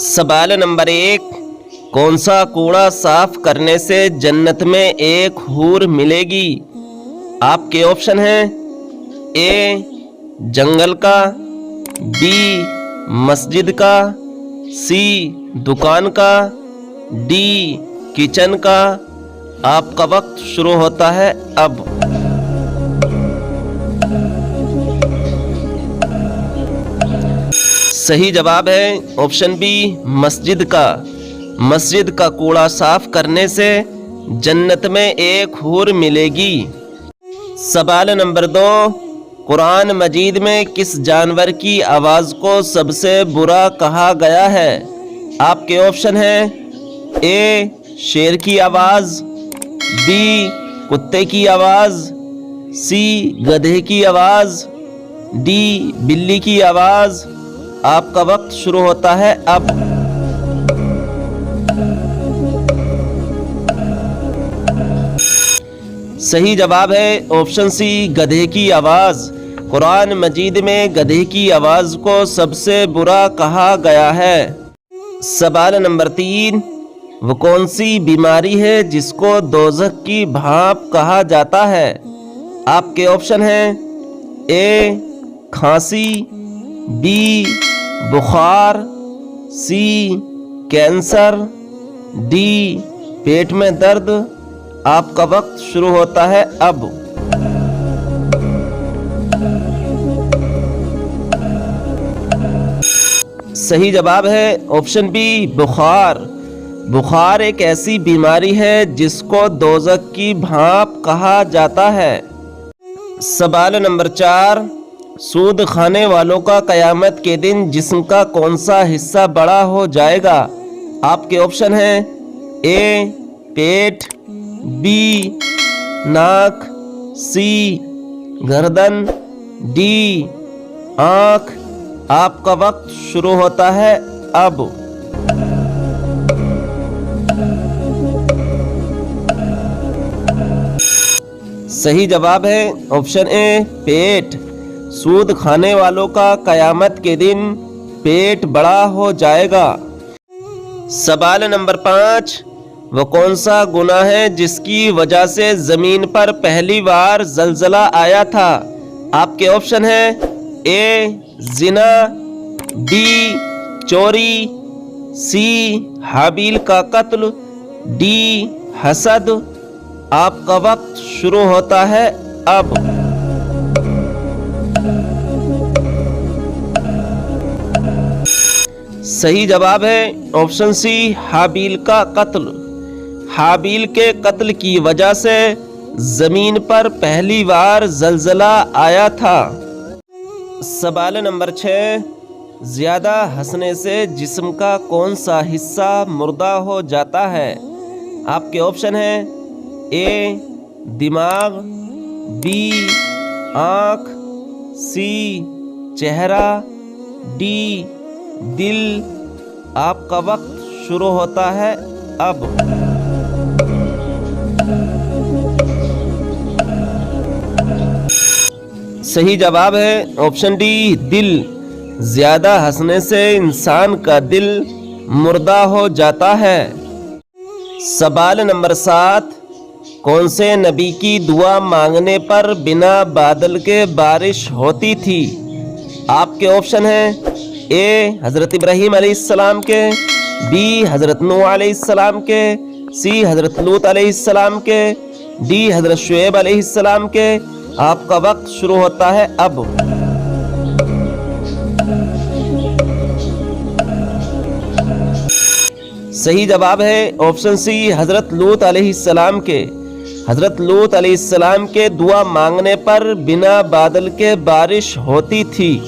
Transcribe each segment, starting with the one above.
سوال نمبر 1، کون سا کوڑا صاف کرنے سے جنت میں ایک حور ملے گی؟ آپ کے آپشن ہیں اے جنگل کا، بی مسجد کا، سی دکان کا، ڈی کچن کا۔ آپ کا وقت شروع ہوتا ہے اب۔ صحیح جواب ہے آپشن بی مسجد کا۔ مسجد کا کوڑا صاف کرنے سے جنت میں ایک حور ملے گی۔ سوال نمبر 2، قرآن مجید میں کس جانور کی آواز کو سب سے برا کہا گیا ہے؟ آپ کے آپشن ہیں اے شیر کی آواز، بی کتے کی آواز، سی گدھے کی آواز، ڈی بلی کی آواز۔ آپ کا وقت شروع ہوتا ہے اب۔ صحیح جواب ہے آپشن سی گدھے کی آواز۔ قرآن مجید میں گدھے کی آواز کو سب سے برا کہا گیا ہے۔ سوال نمبر 3، وہ کون سی بیماری ہے جس کو دوزخ کی بھاپ کہا جاتا ہے؟ آپ کے آپشن ہیں اے کھانسی، بی بخار، سی کینسر، ڈی پیٹ میں درد۔ آپ کا وقت شروع ہوتا ہے اب۔ صحیح جواب ہے آپشن بی بخار۔ بخار ایک ایسی بیماری ہے جس کو دوزخ کی بھاپ کہا جاتا ہے۔ سوال نمبر 4، سود کھانے والوں کا قیامت کے دن جسم کا کون سا حصہ بڑا ہو جائے گا؟ آپ کے آپشن ہیں اے پیٹ، بی ناک، سی گردن، ڈی آنکھ۔ آپ کا وقت شروع ہوتا ہے اب۔ صحیح جواب ہے آپشن اے پیٹ۔ سود کھانے والوں کا قیامت کے دن پیٹ بڑا ہو جائے گا۔ سوال نمبر 5، وہ کون سا گناہ ہے جس کی وجہ سے زمین پر پہلی بار زلزلہ آیا تھا؟ آپ کے آپشن ہیں اے زنا، بی چوری، سی حابیل کا قتل، ڈی حسد۔ آپ کا وقت شروع ہوتا ہے اب۔ صحیح جواب ہے آپشن سی حابیل کا قتل۔ حابیل کے قتل کی وجہ سے زمین پر پہلی بار زلزلہ آیا تھا۔ سوال نمبر 6، زیادہ ہنسنے سے جسم کا کون سا حصہ مردہ ہو جاتا ہے؟ آپ کے آپشن ہیں اے دماغ، بی آنکھ، سی چہرہ، ڈی دل۔ آپ کا وقت شروع ہوتا ہے اب۔ صحیح جواب ہے آپشن ڈی دل۔ زیادہ ہنسنے سے انسان کا دل مردہ ہو جاتا ہے۔ سوال نمبر 7، کون سے نبی کی دعا مانگنے پر بنا بادل کے بارش ہوتی تھی؟ آپ کے آپشن ہیں اے حضرت ابراہیم علیہ السلام کے، بی حضرت نوح علیہ السلام کے، سی حضرت لوط علیہ السلام کے، ڈی حضرت شعیب علیہ السلام کے۔ آپ کا وقت شروع ہوتا ہے اب۔ صحیح جواب ہے آپشن سی حضرت لوط علیہ السلام کے۔ حضرت لوط علیہ السلام کے دعا مانگنے پر بنا بادل کے بارش ہوتی تھی۔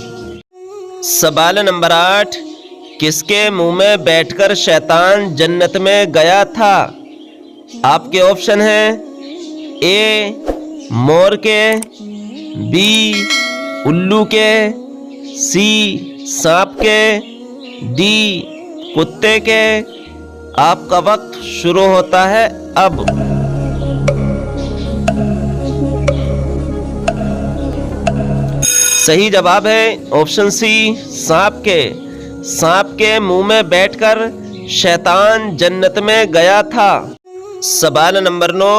سوال نمبر 8، کس کے منہ میں بیٹھ کر شیطان جنت میں گیا تھا؟ آپ کے آپشن ہیں اے مور کے، بی الو کے، سی سانپ کے، ڈی کتے کے۔ آپ کا وقت شروع ہوتا ہے اب۔ صحیح جواب ہے آپشن سی سانپ کے۔ सांप के मुंह में बैठकर शैतान जन्नत में गया था। सवाल नंबर 9,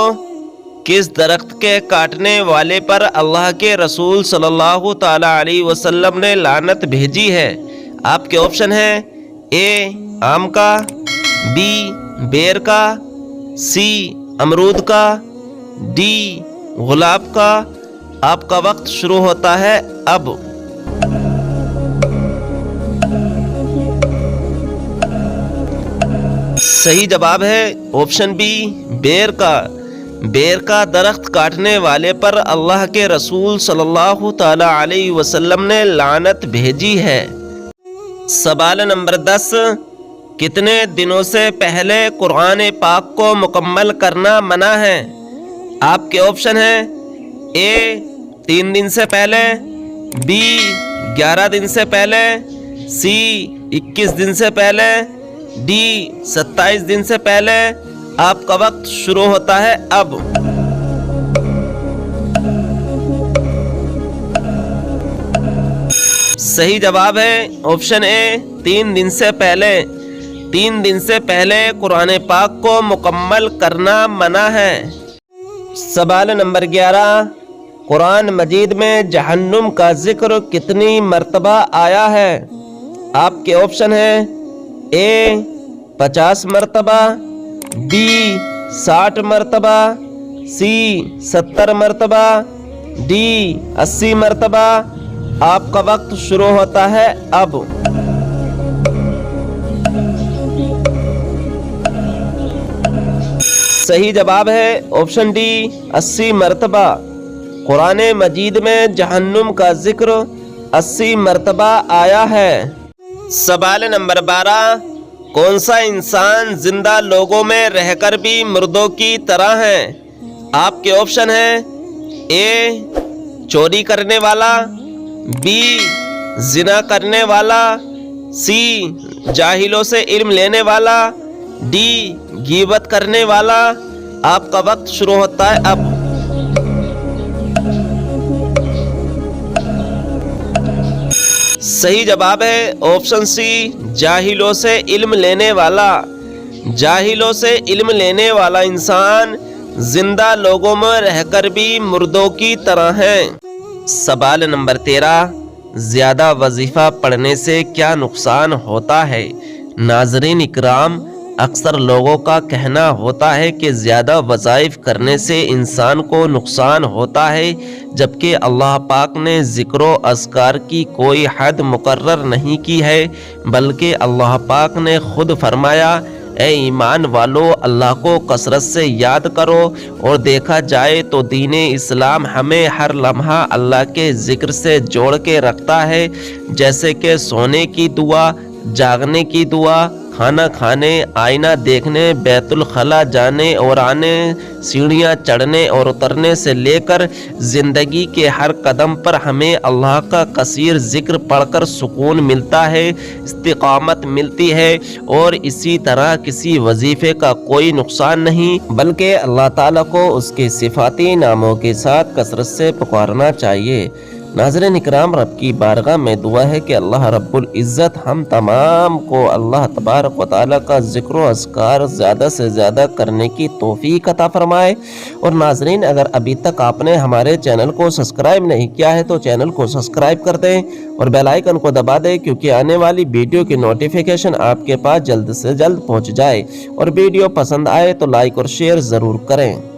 किस दरख्त के काटने वाले पर अल्लाह के रसूल सल्लल्लाहु ताला अलैहि वसल्लम ने लानत भेजी है? आपके ऑप्शन हैं ए आम का, बी बेर का, सी अमरूद का, डी गुलाब का। आपका वक्त शुरू होता है अब। सही जवाब है ऑप्शन बी बेर का। बेर का दरख्त काटने वाले पर अल्लाह के रसूल सल्लल्लाहु ताला अलैहि वसल्लम ने लानत भेजी है। सवाल नंबर 10, कितने दिनों से पहले कुरान पाक को मुकम्मल करना मना है? आपके ऑप्शन हैं ए 3 दिन से पहले, बी 11 दिन से पहले, सी 21 दिन से पहले, डी 27 दिन से पहले। आपका वक्त शुरू होता है अब। सही जवाब है ऑप्शन ए 3 दिन से पहले। 3 दिन से पहले कुरान पाक को मुकम्मल करना मना है। सवाल नंबर 11, कुरान मजीद में जहन्नुम का जिक्र कितनी मर्तबा आया है? आपके ऑप्शन हैं ए 50 मरतबा, बी 60 मरतबा, सी 70 मरतबा, डी 80 मरतबा। आपका वक्त शुरू होता है अब। सही जवाब है ऑप्शन डी 80 मरतबा। कुरान मजीद में जहन्नुम का जिक्र 80 मरतबा आया है। सवाल नंबर 12, कौन सा इंसान जिंदा लोगों में रहकर भी मुर्दों की तरह है? आपके ऑप्शन हैं ए चोरी करने वाला, बी जिना करने वाला, सी जाहिलों से इल्म लेने वाला, डी गीबत करने वाला। आपका वक्त शुरू होता है अब। सही जवाब है ऑप्शन सी जाहिलों से इल्म लेने वाला। जाहिलों से इल्म लेने वाला इंसान जिंदा लोगों में रहकर भी मुर्दों की तरह है। सवाल नंबर 13, ज्यादा वजीफा पढ़ने से क्या नुकसान होता है? नाज़रीन इकराम, अक्सर लोगों का कहना होता है कि ज़्यादा वज़ाइफ करने से इंसान को नुकसान होता है, जबकि अल्लाह पाक ने ज़िक्र अस्कार की कोई हद मुकर्रर नहीं की है, बल्कि अल्लाह पाक ने खुद फरमाया, ए ईमान वालों, अल्लाह को कसरत से याद करो। और देखा जाए तो दीन इस्लाम हमें हर लम्हा अल्लाह के ज़िक्र से जोड़ के रखता है, जैसे कि सोने की दुआ, जागने की दुआ, खाना खाने, आईना देखने, बैतुल खला जाने और आने, सीढ़ियाँ चढ़ने और उतरने से लेकर ज़िंदगी के हर कदम पर हमें अल्लाह का कसीर ज़िक्र पढ़कर सुकून मिलता है, इस्तिकामत मिलती है। और इसी तरह किसी वजीफ़े का कोई नुकसान नहीं, बल्कि अल्लाह ताला को उसके सिफाती नामों के साथ कसरत से पुकारना चाहिए। नाज़रीन इकराम, रब की बारगाह में दुआ है कि अल्लाह रब्बुल इज़्ज़त हम तमाम को अल्लाह तबारक व तआला का ज़िक्र व अस्कार ज़्यादा से ज़्यादा करने की तौफ़ीक अता फरमाए। और नाज़रीन, अगर अभी तक आपने हमारे चैनल को सब्सक्राइब नहीं किया है तो चैनल को सब्सक्राइब कर दें और बेल आइकन को दबा दें, क्योंकि आने वाली वीडियो की नोटिफिकेशन आपके पास जल्द से जल्द पहुँच जाए। और वीडियो पसंद आए तो लाइक और शेयर ज़रूर करें।